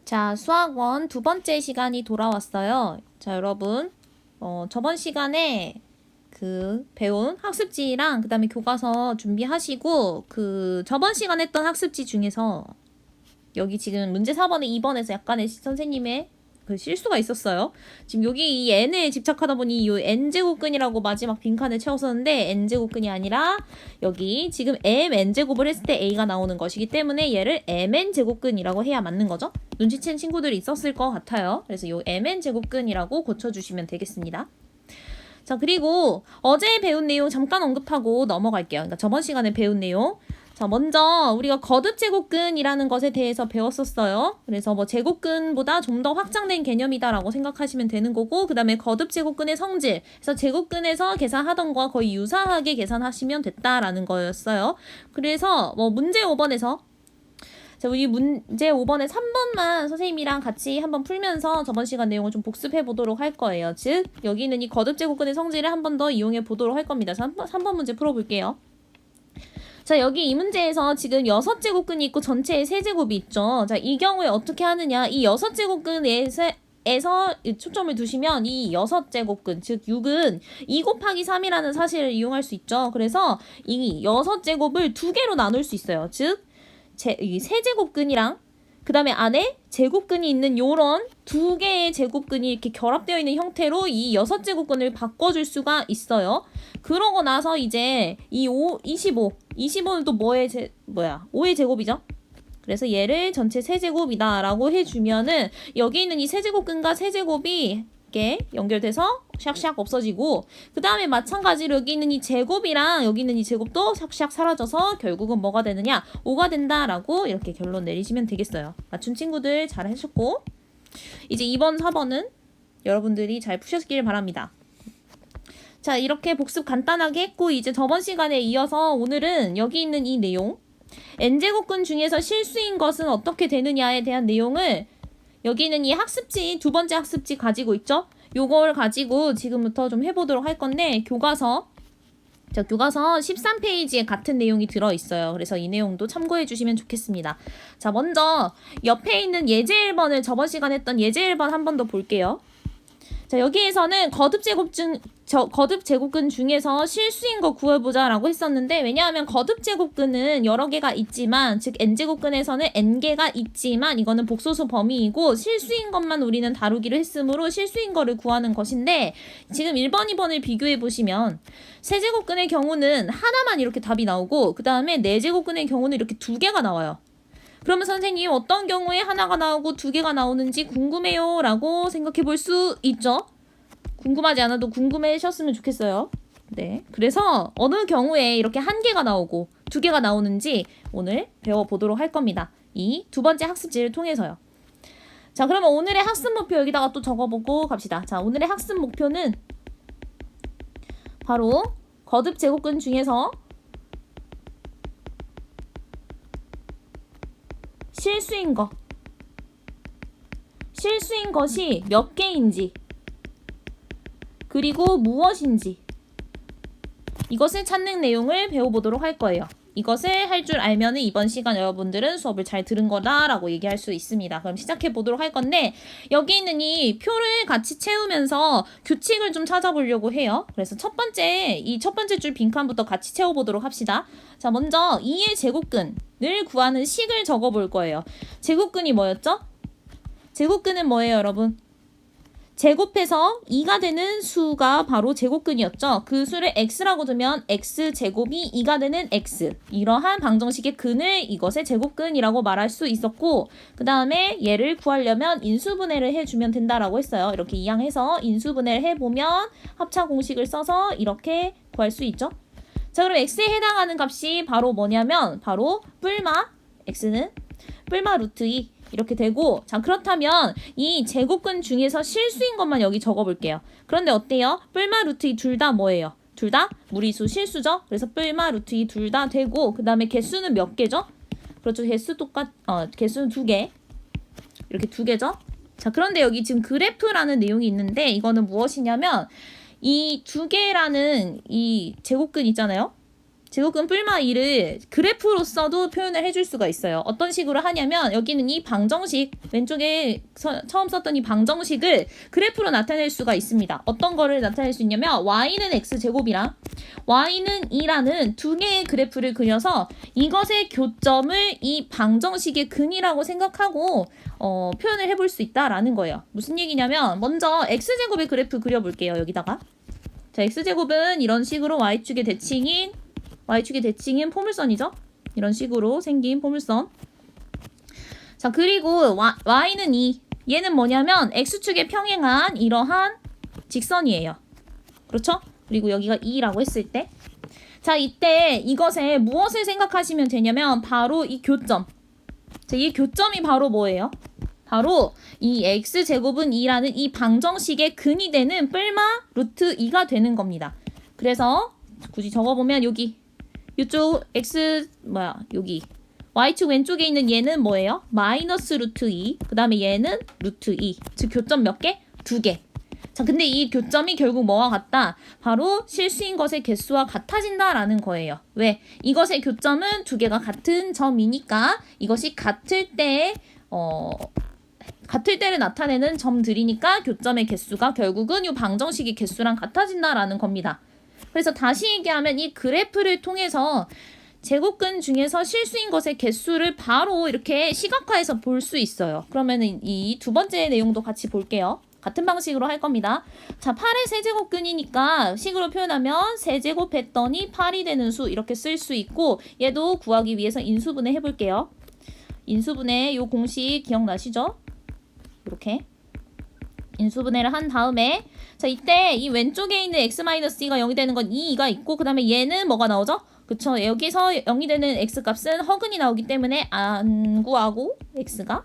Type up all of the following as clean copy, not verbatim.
자, 수학원 두 번째 시간이 돌아왔어요. 자, 여러분, 저번 시간에 배운 학습지랑 그다음에 교과서 준비하시고 저번 시간 했던 학습지 중에서 여기 지금 문제 4번에 2번에서 약간의 선생님의 실수가 있었어요. 지금 여기 이 n에 집착하다 보니 이 n제곱근이라고 마지막 빈칸을 채웠었는데 n제곱근이 아니라 여기 지금 mn제곱을 했을 때 a가 나오는 것이기 때문에 얘를 mn제곱근이라고 해야 맞는 거죠. 눈치챈 친구들이 있었을 것 같아요. 그래서 이 mn제곱근이라고 고쳐주시면 되겠습니다. 자, 그리고 어제 배운 내용 잠깐 언급하고 넘어갈게요. 그러니까 저번 시간에 배운 내용. 자, 먼저 우리가 거듭제곱근이라는 것에 대해서 배웠었어요. 그래서 제곱근보다 좀 더 확장된 개념이다라고 생각하시면 되는 거고, 그 다음에 거듭제곱근의 성질, 그래서 제곱근에서 계산하던 거와 거의 유사하게 계산하시면 됐다라는 거였어요. 그래서 문제 5번에서 자, 우리 문제 5번에 3번만 선생님이랑 같이 한번 풀면서 저번 시간 내용을 좀 복습해 보도록 할 거예요. 즉, 여기는 이 거듭제곱근의 성질을 한 번 더 이용해 보도록 할 겁니다. 3번 문제 풀어볼게요. 자, 여기 이 문제에서 지금 6제곱근이 있고 전체에 3제곱이 있죠. 자, 이 경우에 어떻게 하느냐. 이 6제곱근에서 초점을 두시면 이 6제곱근, 즉 6은 2 곱하기 3이라는 사실을 이용할 수 있죠. 그래서 이 6제곱을 2개로 나눌 수 있어요. 즉, 이 3제곱근이랑 그 다음에 안에 제곱근이 있는 요런 2개의 제곱근이 이렇게 결합되어 있는 형태로 이 6제곱근을 바꿔줄 수가 있어요. 그러고 나서 이제 이 25는 또 5의 제곱이죠. 그래서 얘를 전체 세제곱이다 라고 해주면은 여기 있는 이 세제곱근과 세제곱이 이렇게 연결돼서 샥샥 없어지고, 그 다음에 마찬가지로 여기 있는 이 제곱이랑 여기 있는 이 제곱도 샥샥 사라져서 결국은 뭐가 되느냐? 5가 된다라고 이렇게 결론 내리시면 되겠어요. 맞춘 친구들 잘 하셨고, 이제 2번, 4번은 여러분들이 잘 푸셨길 바랍니다. 자, 이렇게 복습 간단하게 했고, 이제 저번 시간에 이어서 오늘은 여기 있는 이 내용, n제곱근 중에서 실수인 것은 어떻게 되느냐에 대한 내용을 여기는 이 학습지, 두 번째 학습지 가지고 있죠? 요걸 가지고 지금부터 좀 해보도록 할 건데, 교과서 13페이지에 같은 내용이 들어있어요. 그래서 이 내용도 참고해 주시면 좋겠습니다. 자, 먼저 옆에 있는 예제 1번을 저번 시간에 했던 예제 1번 한 번 더 볼게요. 자, 여기에서는 거듭제곱근 중에서 실수인 거 구해보자라고 했었는데, 왜냐하면 거듭제곱근은 여러 개가 있지만, 즉 n제곱근에서는 n개가 있지만 이거는 복소수 범위이고 실수인 것만 우리는 다루기로 했으므로 실수인 거를 구하는 것인데, 지금 1번, 2번을 비교해 보시면 세제곱근의 경우는 하나만 이렇게 답이 나오고, 그 다음에 4제곱근의 경우는 이렇게 2개가 나와요. 그러면 선생님 어떤 경우에 하나가 나오고 2개가 나오는지 궁금해요 라고 생각해 볼 수 있죠. 궁금하지 않아도 궁금해하셨으면 좋겠어요. 네, 그래서 어느 경우에 이렇게 1개가 나오고 2개가 나오는지 오늘 배워보도록 할 겁니다. 이 두 번째 학습지를 통해서요. 자, 그러면 오늘의 학습 목표 여기다가 또 적어보고 갑시다. 자, 오늘의 학습 목표는 바로 거듭제곱근 중에서 실수인 것이 몇 개인지, 그리고 무엇인지, 이것을 찾는 내용을 배워보도록 할 거예요. 이것을 할 줄 알면 이번 시간 여러분들은 수업을 잘 들은 거다라고 얘기할 수 있습니다. 그럼 시작해 보도록 할 건데, 여기 있는 이 표를 같이 채우면서 규칙을 좀 찾아보려고 해요. 그래서 첫 번째 줄 빈칸부터 같이 채워보도록 합시다. 자, 먼저 2의 제곱근을 구하는 식을 적어볼 거예요. 제곱근이 뭐였죠? 제곱근은 뭐예요, 여러분? 제곱해서 2가 되는 수가 바로 제곱근이었죠. 그 수를 x라고 두면 x제곱이 2가 되는 x. 이러한 방정식의 근을 이것의 제곱근이라고 말할 수 있었고, 그 다음에 얘를 구하려면 인수분해를 해주면 된다라고 했어요. 이렇게 이항해서 인수분해를 해보면 합차 공식을 써서 이렇게 구할 수 있죠. 자, 그럼 x에 해당하는 값이 바로 뭐냐면 바로 뿔마, x는 뿔마 루트 2 이렇게 되고, 자, 그렇다면 이 제곱근 중에서 실수인 것만 여기 적어볼게요. 그런데 어때요? 뿔마 루트 2 둘 다 뭐예요? 둘 다 무리수 실수죠? 그래서 뿔마 루트 2 둘 다 되고, 그 다음에 개수는 몇 개죠? 그렇죠. 개수는 2개. 이렇게 2개죠? 자, 그런데 여기 지금 그래프라는 내용이 있는데, 이거는 무엇이냐면 이 2개라는 이 제곱근 있잖아요. 제곱근 뿔마 2를 그래프로서도 표현을 해줄 수가 있어요. 어떤 식으로 하냐면 여기는 이 방정식, 왼쪽에 처음 썼던 이 방정식을 그래프로 나타낼 수가 있습니다. 어떤 거를 나타낼 수 있냐면 y는 x제곱이랑 y는 2라는 두 개의 그래프를 그려서 이것의 교점을 이 방정식의 근이라고 생각하고 표현을 해볼 수 있다라는 거예요. 무슨 얘기냐면 먼저 x제곱의 그래프 그려볼게요. 여기다가. 자, x제곱은 이런 식으로 y축의 대칭인 포물선이죠. 이런 식으로 생긴 포물선. 자, 그리고 y는 2. 얘는 뭐냐면 x축에 평행한 이러한 직선이에요. 그렇죠? 그리고 여기가 2라고 했을 때. 자, 이때 이것에 무엇을 생각하시면 되냐면 바로 이 교점. 자, 이 교점이 바로 뭐예요? 바로 이 x제곱은 2라는 이 방정식의 근이 되는 뿔마 루트 2가 되는 겁니다. 그래서 굳이 적어보면 여기 이쪽 여기 y축 왼쪽에 있는 얘는 뭐예요? 마이너스 루트 2. 그 다음에 얘는 루트 2. 즉 교점 몇 개? 2개. 자, 근데 이 교점이 결국 뭐와 같다? 바로 실수인 것의 개수와 같아진다라는 거예요. 왜? 이것의 교점은 두 개가 같은 점이니까 이것이 같을 때를 나타내는 점들이니까 교점의 개수가 결국은 이 방정식의 개수랑 같아진다라는 겁니다. 그래서 다시 얘기하면 이 그래프를 통해서 제곱근 중에서 실수인 것의 개수를 바로 이렇게 시각화해서 볼 수 있어요. 그러면은 이 두 번째 내용도 같이 볼게요. 같은 방식으로 할 겁니다. 자, 8의 세제곱근이니까 식으로 표현하면 세제곱 했더니 8이 되는 수 이렇게 쓸 수 있고 얘도 구하기 위해서 인수분해 해볼게요. 인수분해 요 공식 기억나시죠? 이렇게 인수분해를 한 다음에 자, 이때 이 왼쪽에 있는 x-2가 0이 되는 건 2가 있고 그 다음에 얘는 뭐가 나오죠? 그쵸, 여기서 0이 되는 x값은 허근이 나오기 때문에 안 구하고 x가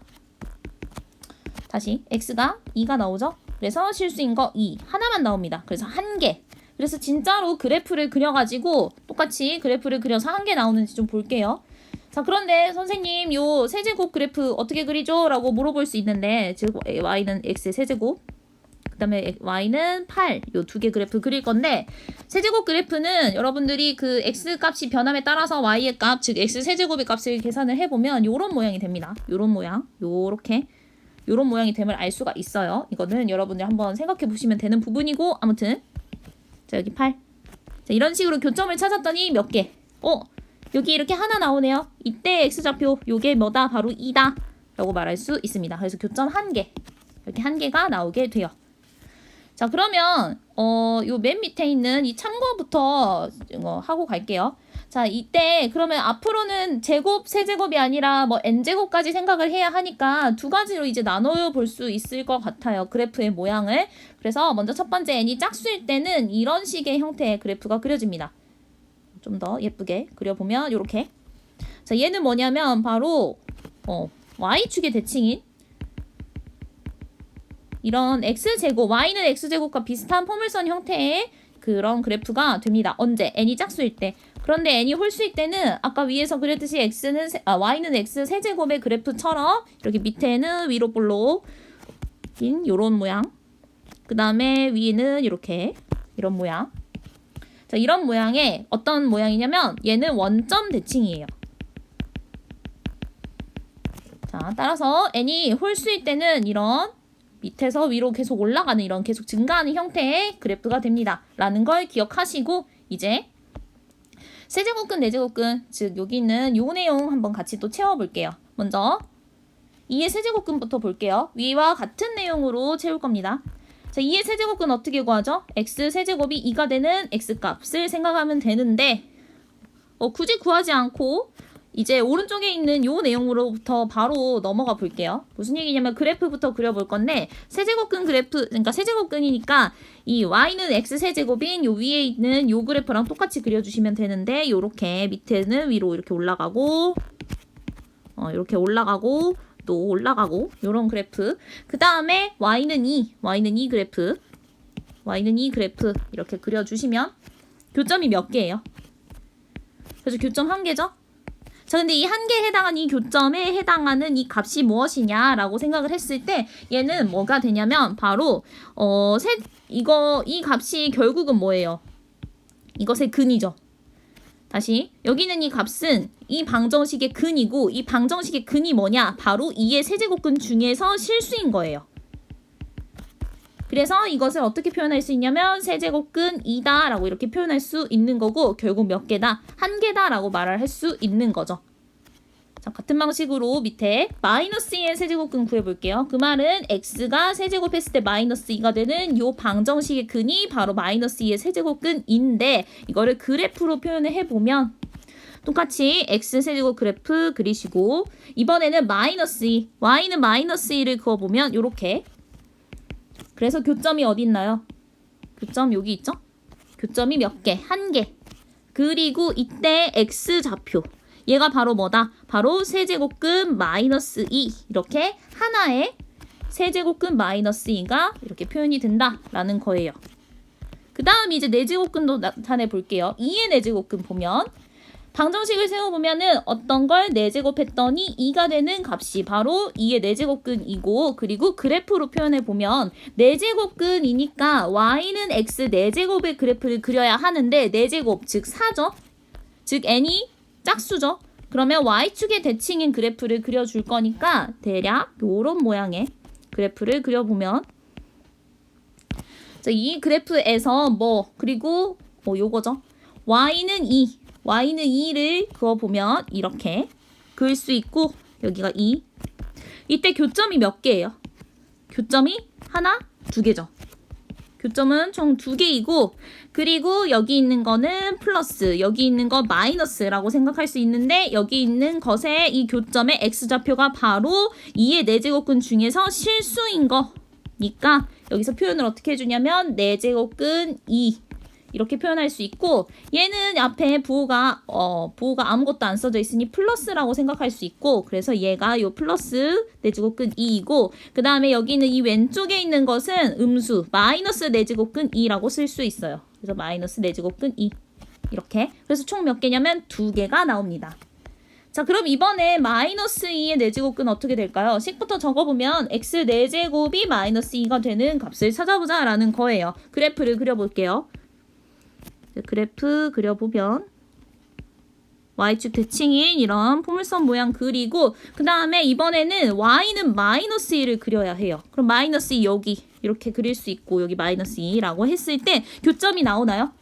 2가 나오죠? 그래서 실수인 거 2 하나만 나옵니다. 그래서 한 개. 그래서 진짜로 그래프를 그려가지고 똑같이 그래프를 그려서 한 개 나오는지 좀 볼게요. 자, 그런데 선생님 요 세제곱 그래프 어떻게 그리죠? 라고 물어볼 수 있는데 즉 y는 x의 세제곱 그 다음에 y는 8 요 두 개 그래프 그릴 건데 세제곱 그래프는 여러분들이 그 x 값이 변함에 따라서 y의 값 즉 x 세제곱의 값을 계산을 해보면 요런 모양이 됩니다. 요런 모양 요런 모양이 됨을 알 수가 있어요. 이거는 여러분들 한번 생각해 보시면 되는 부분이고 아무튼 자, 여기 8 자, 이런 식으로 교점을 찾았더니 몇 개? 여기 이렇게 하나 나오네요. 이때 x좌표 요게 뭐다? 바로 2다 라고 말할 수 있습니다. 그래서 교점 한 개 이렇게 한 개가 나오게 돼요. 자, 그러면 요 맨 밑에 있는 이 참고부터 하고 갈게요. 자, 이때 그러면 앞으로는 제곱, 세제곱이 아니라 뭐 n제곱까지 생각을 해야 하니까 두 가지로 이제 나눠 볼 수 있을 것 같아요. 그래프의 모양을. 그래서 먼저 첫 번째 n이 짝수일 때는 이런 식의 형태의 그래프가 그려집니다. 좀 더 예쁘게 그려보면 요렇게. 자, 얘는 뭐냐면 바로 y축의 대칭인 이런 x제곱, y는 x제곱과 비슷한 포물선 형태의 그런 그래프가 됩니다. 언제? n이 짝수일 때. 그런데 n이 홀수일 때는 아까 위에서 그렸듯이 y는 x 세제곱의 그래프처럼 이렇게 밑에는 위로 볼록인 요런 모양 그 다음에 위는 이렇게 이런 모양. 자, 이런 모양의 어떤 모양이냐면 얘는 원점 대칭이에요. 자, 따라서 n이 홀수일 때는 이런 밑에서 위로 계속 올라가는 이런 계속 증가하는 형태의 그래프가 됩니다. 라는 걸 기억하시고 이제 세제곱근, 네제곱근 즉 여기 있는 요 내용 한번 같이 또 채워볼게요. 먼저 2의 세제곱근부터 볼게요. 위와 같은 내용으로 채울 겁니다. 자, 2의 세제곱근 어떻게 구하죠? x 세제곱이 2가 되는 x값을 생각하면 되는데 굳이 구하지 않고 이제 오른쪽에 있는 요 내용으로부터 바로 넘어가 볼게요. 무슨 얘기냐면 그래프부터 그려볼 건데 세제곱근 그래프, 그러니까 세제곱근이니까 이 y는 x 세제곱인 요 위에 있는 요 그래프랑 똑같이 그려주시면 되는데 요렇게 밑에는 위로 이렇게 올라가고 이렇게 올라가고 또 올라가고 요런 그래프. 그 다음에 y는 2 그래프 이렇게 그려주시면 교점이 몇 개예요? 그래서 교점 한 개죠? 자, 근데 이 한 개에 해당하는 이 교점에 해당하는 이 값이 무엇이냐라고 생각을 했을 때 얘는 뭐가 되냐면 바로 이 값이 결국은 뭐예요? 이것의 근이죠. 다시 여기 있는 이 값은 이 방정식의 근이고 이 방정식의 근이 뭐냐? 바로 2의 세제곱근 중에서 실수인 거예요. 그래서 이것을 어떻게 표현할 수 있냐면 세제곱근 2다 라고 이렇게 표현할 수 있는 거고 결국 몇 개다? 한 개다 라고 말을 할 수 있는 거죠. 자, 같은 방식으로 밑에 마이너스 2의 세제곱근 구해볼게요. 그 말은 x가 세제곱했을 때 마이너스 2가 되는 요 방정식의 근이 바로 마이너스 2의 세제곱근인데 이거를 그래프로 표현을 해보면 똑같이 x 세제곱 그래프 그리시고 이번에는 마이너스 2, y는 마이너스 2를 그어보면 요렇게 그래서 교점이 어디 있나요? 교점 여기 있죠? 교점이 몇 개? 한 개. 그리고 이때 x좌표 얘가 바로 뭐다? 바로 세제곱근 마이너스 2 이렇게 하나의 세제곱근 마이너스 2가 이렇게 표현이 된다라는 거예요. 그 다음 이제 내제곱근도 나타내 볼게요. 2의 내제곱근 보면 방정식을 세워보면은 어떤 걸 내제곱했더니 2가 되는 값이 바로 2의 내제곱근이고 그리고 그래프로 표현해보면 내제곱근이니까 y는 x 내제곱의 그래프를 그려야 하는데 내제곱 즉 4죠. 즉 n이 짝수죠. 그러면 y축의 대칭인 그래프를 그려줄 거니까 대략 요런 모양의 그래프를 그려보면 자, 이 그래프에서 그리고 요거죠. y는 2를 그어보면 이렇게 그을 수 있고 여기가 2. 이때 교점이 몇 개예요? 교점이 하나, 두 개죠. 교점은 총 2개이고 그리고 여기 있는 거는 플러스 여기 있는 거 마이너스라고 생각할 수 있는데 여기 있는 것의 이 교점의 x좌표가 바로 2의 내제곱근 중에서 실수인 거니까 여기서 표현을 어떻게 해주냐면 내제곱근 2 이렇게 표현할 수 있고 얘는 앞에 부호가 아무것도 안 써져 있으니 플러스라고 생각할 수 있고 그래서 얘가 요 플러스 내제곱근 2이고 그 다음에 여기 있는 이 왼쪽에 있는 것은 음수 마이너스 내제곱근 2라고 쓸 수 있어요. 그래서 마이너스 내제곱근 2 이렇게 그래서 총 몇 개냐면 2개가 나옵니다. 자 그럼 이번에 마이너스 2의 내제곱근 어떻게 될까요? 식부터 적어보면 x 내제곱이 마이너스 2가 되는 값을 찾아보자 라는 거예요. 그래프를 그려볼게요. 그래프 그려보면 y축 대칭인 이런 포물선 모양 그리고 그 다음에 이번에는 y는 마이너스 2를 그려야 해요. 그럼 마이너스 2 여기 이렇게 그릴 수 있고 여기 마이너스 2라고 했을 때 교점이 나오나요?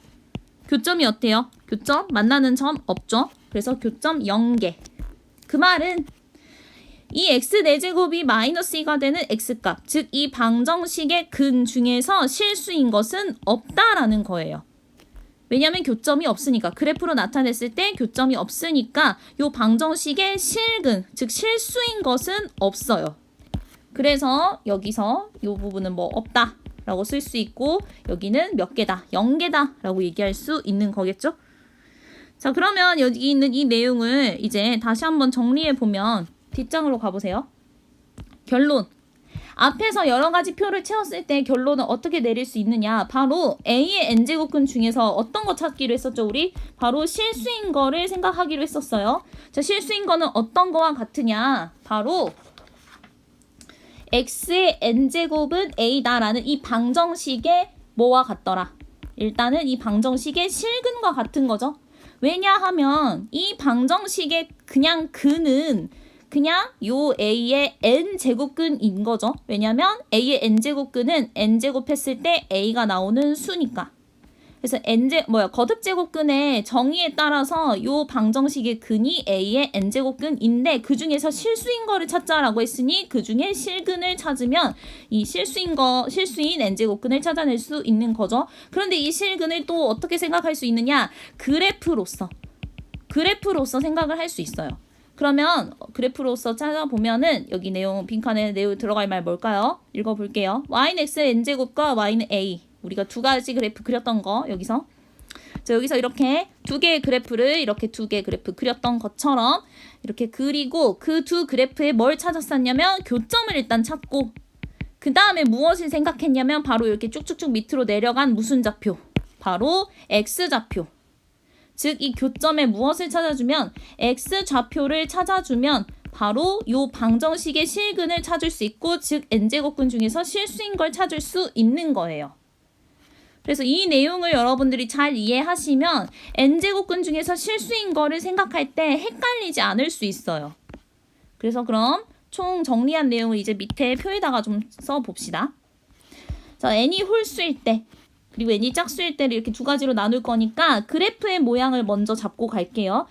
교점이 어때요? 교점 만나는 점 없죠? 그래서 교점 0개. 그 말은 이 x 내제곱이 마이너스 2가 되는 x값 즉 이 방정식의 근 중에서 실수인 것은 없다라는 거예요. 왜냐하면 교점이 없으니까 그래프로 나타냈을 때 교점이 없으니까 이 방정식의 실근 즉 실수인 것은 없어요. 그래서 여기서 이 부분은 없다 라고 쓸 수 있고 여기는 몇 개다 0개다 라고 얘기할 수 있는 거겠죠. 자 그러면 여기 있는 이 내용을 이제 다시 한번 정리해 보면 뒷장으로 가보세요. 결론 앞에서 여러 가지 표를 채웠을 때 결론은 어떻게 내릴 수 있느냐 바로 A의 n제곱근 중에서 어떤 거 찾기로 했었죠 우리? 바로 실수인 거를 생각하기로 했었어요. 자 실수인 거는 어떤 거와 같으냐 바로 x의 n제곱은 a다 라는 이 방정식의 뭐와 같더라? 일단은 이 방정식의 실근과 같은 거죠. 왜냐하면 이 방정식의 그냥 근은 그냥 요 a의 n제곱근인 거죠. 왜냐면 a의 n제곱근은 n제곱했을 때 a가 나오는 수니까. 그래서 거듭제곱근의 정의에 따라서 요 방정식의 근이 a의 n제곱근인데 그 중에서 실수인 거를 찾자라고 했으니 그 중에 실근을 찾으면 이 실수인 n제곱근을 찾아낼 수 있는 거죠. 그런데 이 실근을 또 어떻게 생각할 수 있느냐? 그래프로서 생각을 할 수 있어요. 그러면 그래프로서 찾아보면은 여기 내용 빈칸에 내용 들어갈 말 뭘까요? 읽어볼게요. y는 x n제곱과 y는 a 우리가 두 가지 그래프 그렸던 거 여기서 자 여기서 이렇게 두 개의 그래프를 이렇게 두 개의 그래프 그렸던 것처럼 이렇게 그리고 그 두 그래프에 뭘 찾았었냐면 교점을 일단 찾고 그 다음에 무엇을 생각했냐면 바로 이렇게 쭉쭉쭉 밑으로 내려간 무슨 좌표? 바로 x좌표. 즉 이 교점에 무엇을 찾아주면 x좌표를 찾아주면 바로 요 방정식의 실근을 찾을 수 있고 즉 n제곱근 중에서 실수인 걸 찾을 수 있는 거예요. 그래서 이 내용을 여러분들이 잘 이해하시면 n제곱근 중에서 실수인 거를 생각할 때 헷갈리지 않을 수 있어요. 그래서 그럼 총 정리한 내용을 이제 밑에 표에다가 좀 써봅시다. 자, n이 홀수일 때 그리고 n이 짝수일 때를 이렇게 두 가지로 나눌 거니까 그래프의 모양을 먼저 잡고 갈게요.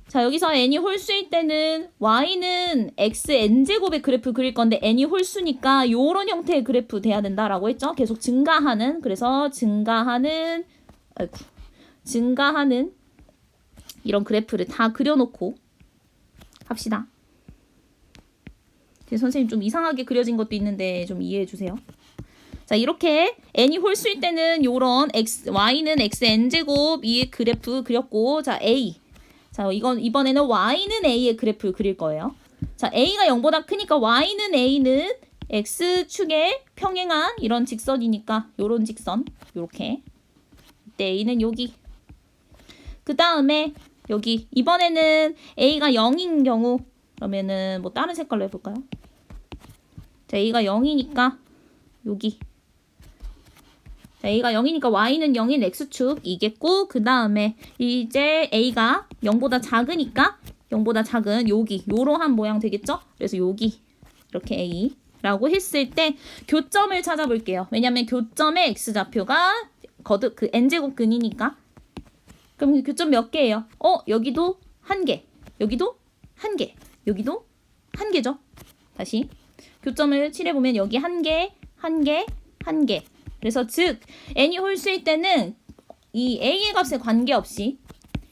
자, 여기서 n이 홀수일 때는 y는 x n제곱의 그래프 그릴 건데 n이 홀수니까 이런 형태의 그래프 돼야 된다라고 했죠. 계속 증가하는, 그래서 증가하는 이런 그래프를 다 그려놓고 합시다. 선생님 좀 이상하게 그려진 것도 있는데 좀 이해해 주세요. 자, 이렇게 n이 홀수일 때는 요런 y는 x n제곱 이 그래프 그렸고, 자, a. 자, 이번에는 y는 a의 그래프를 그릴 거예요. 자, a가 0보다 크니까 y는 a는 x축에 평행한 이런 직선이니까 요런 직선, 요렇게. 이때 a는 여기. 그 다음에 여기 이번에는 a가 0인 경우 그러면은 뭐 다른 색깔로 해볼까요? 자, a가 0이니까 여기. 자, a가 0이니까 y는 0인 x축이겠고, 그 다음에 이제 a가 0보다 작으니까 0보다 작은 여기 요러한 모양 되겠죠? 그래서 여기 이렇게 a라고 했을 때 교점을 찾아볼게요. 왜냐면 교점의 x좌표가 그 n제곱근이니까. 그럼 교점 몇 개예요? 여기도 한 개, 여기도 한 개, 여기도 한 개죠? 다시 교점을 칠해보면 여기 한 개, 한 개, 한 개. 그래서 즉 n이 홀수일 때는 이 a의 값에 관계없이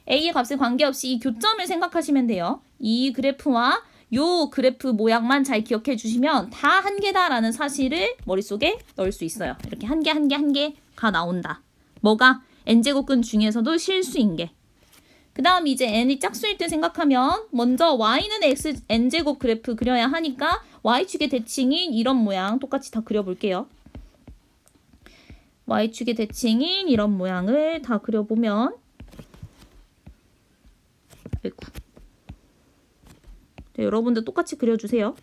이 교점을 생각하시면 돼요. 이 그래프와 요 그래프 모양만 잘 기억해 주시면 다 한 개다라는 사실을 머릿속에 넣을 수 있어요. 이렇게 한 개, 한 개, 한 개가 나온다. 뭐가? n제곱근 중에서도 실수인 게. 그 다음 이제 n이 짝수일 때 생각하면 먼저 y는 x n제곱 그래프 그려야 하니까 y축의 대칭인 이런 모양 똑같이 다 그려볼게요. y축의 대칭인 이런 모양을 다 그려보면 아이고. 네, 여러분도 똑같이 그려주세요.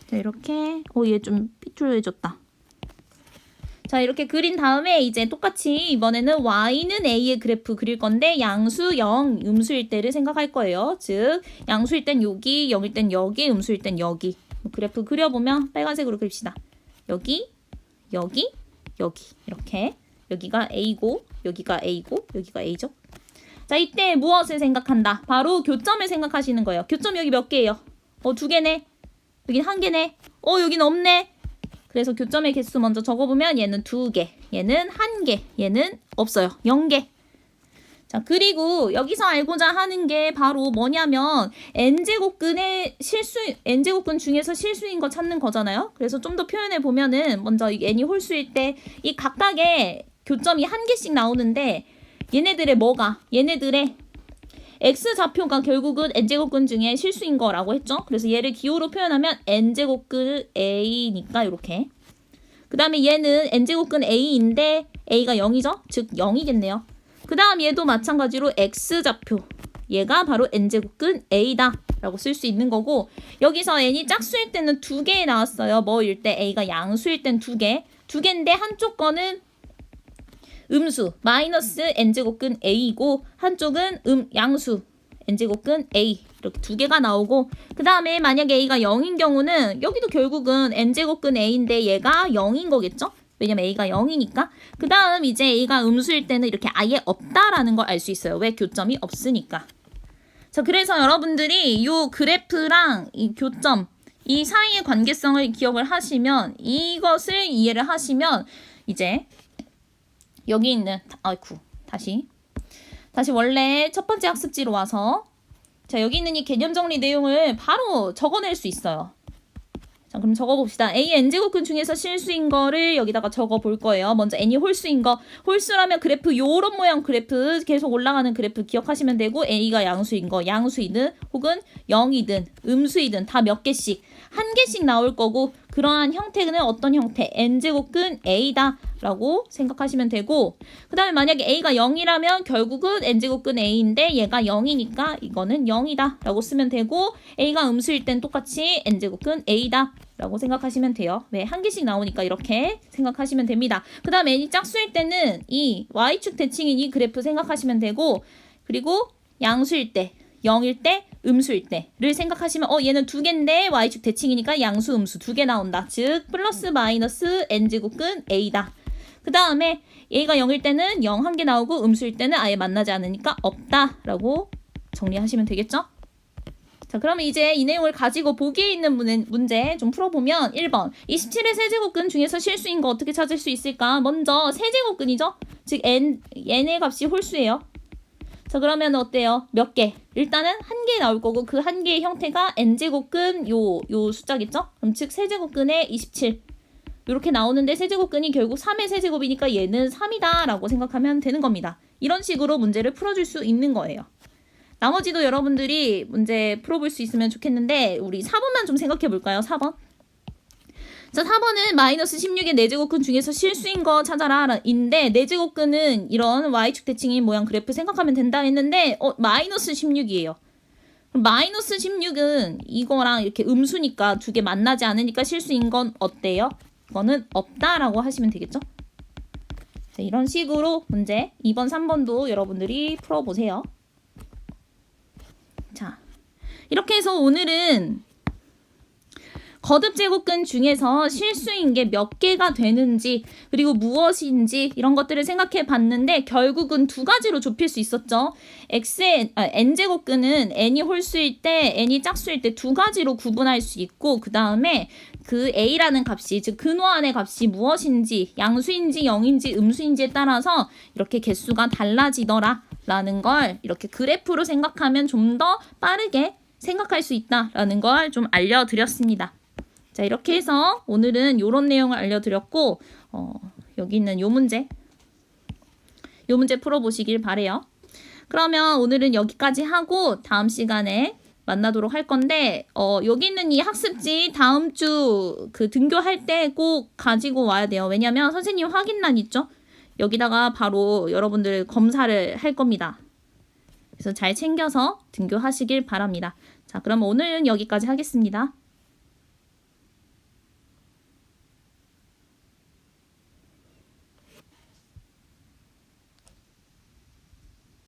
자, 이렇게 얘 좀 삐뚤어졌다. 자, 이렇게 그린 다음에 이제 똑같이 이번에는 y는 a의 그래프 그릴 건데 양수 0, 음수일 때를 생각할 거예요. 즉 양수일 땐 여기, 0일 땐 여기, 음수일 땐 여기. 그래프 그려보면 빨간색으로 그립시다. 여기, 여기, 여기 이렇게. 여기가 a고 여기가 a고 여기가 a죠. 자, 이때 무엇을 생각한다? 바로 교점을 생각하시는 거예요. 교점 여기 몇 개예요? 두 개네. 여긴 한 개네. 여긴 없네. 그래서 교점의 개수 먼저 적어보면 얘는 2개, 얘는 1개, 얘는 없어요. 0개. 자, 그리고 여기서 알고자 하는 게 바로 뭐냐면 n제곱근 중에서 실수인 거 찾는 거잖아요. 그래서 좀 더 표현해 보면은 먼저 이 n이 홀수일 때 이 각각의 교점이 한 개씩 나오는데 얘네들의 x좌표가 결국은 n제곱근 중에 실수인 거라고 했죠. 그래서 얘를 기호로 표현하면 n제곱근 a니까 이렇게. 그 다음에 얘는 n제곱근 a인데 a가 0이죠. 즉 0이겠네요. 그 다음 얘도 마찬가지로 x좌표. 얘가 바로 n제곱근 a다 라고 쓸 수 있는 거고, 여기서 n이 짝수일 때는 2개 나왔어요. 뭐일 때 a가 양수일 땐 2개. 2개인데 한쪽 거는 음수 마이너스 n제곱근 a이고 한쪽은 양수 n제곱근 a 이렇게 2개가 나오고, 그 다음에 만약에 a가 0인 경우는 여기도 결국은 n제곱근 a인데 얘가 0인 거겠죠? 왜냐면 a가 0이니까. 그 다음 이제 a가 음수일 때는 이렇게 아예 없다라는 걸 알 수 있어요. 왜? 교점이 없으니까. 자, 그래서 여러분들이 이 그래프랑 이 교점 이 사이의 관계성을 기억을 하시면, 이것을 이해를 하시면 이제 여기 있는 다시 원래 첫 번째 학습지로 와서, 자, 여기 있는 이 개념 정리 내용을 바로 적어낼 수 있어요. 자, 그럼 적어봅시다. a n제곱근 중에서 실수인 거를 여기다가 적어볼 거예요. 먼저 n이 홀수인 거. 홀수라면 그래프 요런 모양 그래프 계속 올라가는 그래프 기억하시면 되고, a가 양수인 거. 양수이든 혹은 0이든 음수이든 다 몇 개씩 한 개씩 나올 거고, 그러한 형태는 어떤 형태? n제곱근 a다 라고 생각하시면 되고, 그 다음에 만약에 a가 0이라면 결국은 n제곱근 a인데 얘가 0이니까 이거는 0이다 라고 쓰면 되고, a가 음수일 땐 똑같이 n제곱근 a다 라고 생각하시면 돼요. 왜? 한 개씩 나오니까 이렇게 생각하시면 됩니다. 그 다음 n이 짝수일 때는 이 y축 대칭인 이 그래프 생각하시면 되고, 그리고 양수일 때 0일 때 음수일 때를 생각하시면 얘는 두 개인데 y축 대칭이니까 양수 음수 두 개 나온다. 즉 플러스 마이너스 n제곱근 a다. 그 다음에 a가 0일 때는 0 한 개 나오고 음수일 때는 아예 만나지 않으니까 없다 라고 정리하시면 되겠죠? 자, 그러면 이제 이 내용을 가지고 보기에 있는 문제 좀 풀어보면 1번 27의 세제곱근 중에서 실수인 거 어떻게 찾을 수 있을까? 먼저 세제곱근이죠? 즉 n의 값이 홀수예요. 자, 그러면 어때요? 몇 개? 일단은 한 개 나올 거고 그 한 개의 형태가 n제곱근 요 숫자겠죠? 그럼 즉 세제곱근의 27 이렇게 나오는데 세제곱근이 결국 3의 세제곱이니까 얘는 3이다 라고 생각하면 되는 겁니다. 이런 식으로 문제를 풀어줄 수 있는 거예요. 나머지도 여러분들이 문제 풀어볼 수 있으면 좋겠는데 우리 4번만 좀 생각해 볼까요? 4번. 자, 4번은 마이너스 16의 내제곱근 중에서 실수인 거 찾아라 인데 내제곱근은 이런 y축 대칭인 모양 그래프 생각하면 된다 했는데 마이너스 16이에요. 그럼 마이너스 16은 이거랑 이렇게 음수니까 두 개 만나지 않으니까 실수인 건 어때요? 이거는 없다라고 하시면 되겠죠? 자, 이런 식으로 문제 2번, 3번도 여러분들이 풀어보세요. 자, 이렇게 해서 오늘은 거듭제곱근 중에서 실수인 게 몇 개가 되는지 그리고 무엇인지 이런 것들을 생각해 봤는데 결국은 두 가지로 좁힐 수 있었죠. n제곱근은 n이 홀수일 때 n이 짝수일 때 두 가지로 구분할 수 있고 그 다음에 그 a라는 값이 즉 근호안의 값이 무엇인지 양수인지 0인지 음수인지에 따라서 이렇게 개수가 달라지더라 라는 걸 이렇게 그래프로 생각하면 좀 더 빠르게 생각할 수 있다라는 걸 좀 알려드렸습니다. 자, 이렇게 해서 오늘은 이런 내용을 알려드렸고 여기 있는 요 문제 풀어보시길 바래요. 그러면 오늘은 여기까지 하고 다음 시간에 만나도록 할 건데 여기 있는 이 학습지 다음 주 그 등교할 때 꼭 가지고 와야 돼요. 왜냐면 선생님 확인란 있죠? 여기다가 바로 여러분들 검사를 할 겁니다. 그래서 잘 챙겨서 등교하시길 바랍니다. 자, 그럼 오늘은 여기까지 하겠습니다.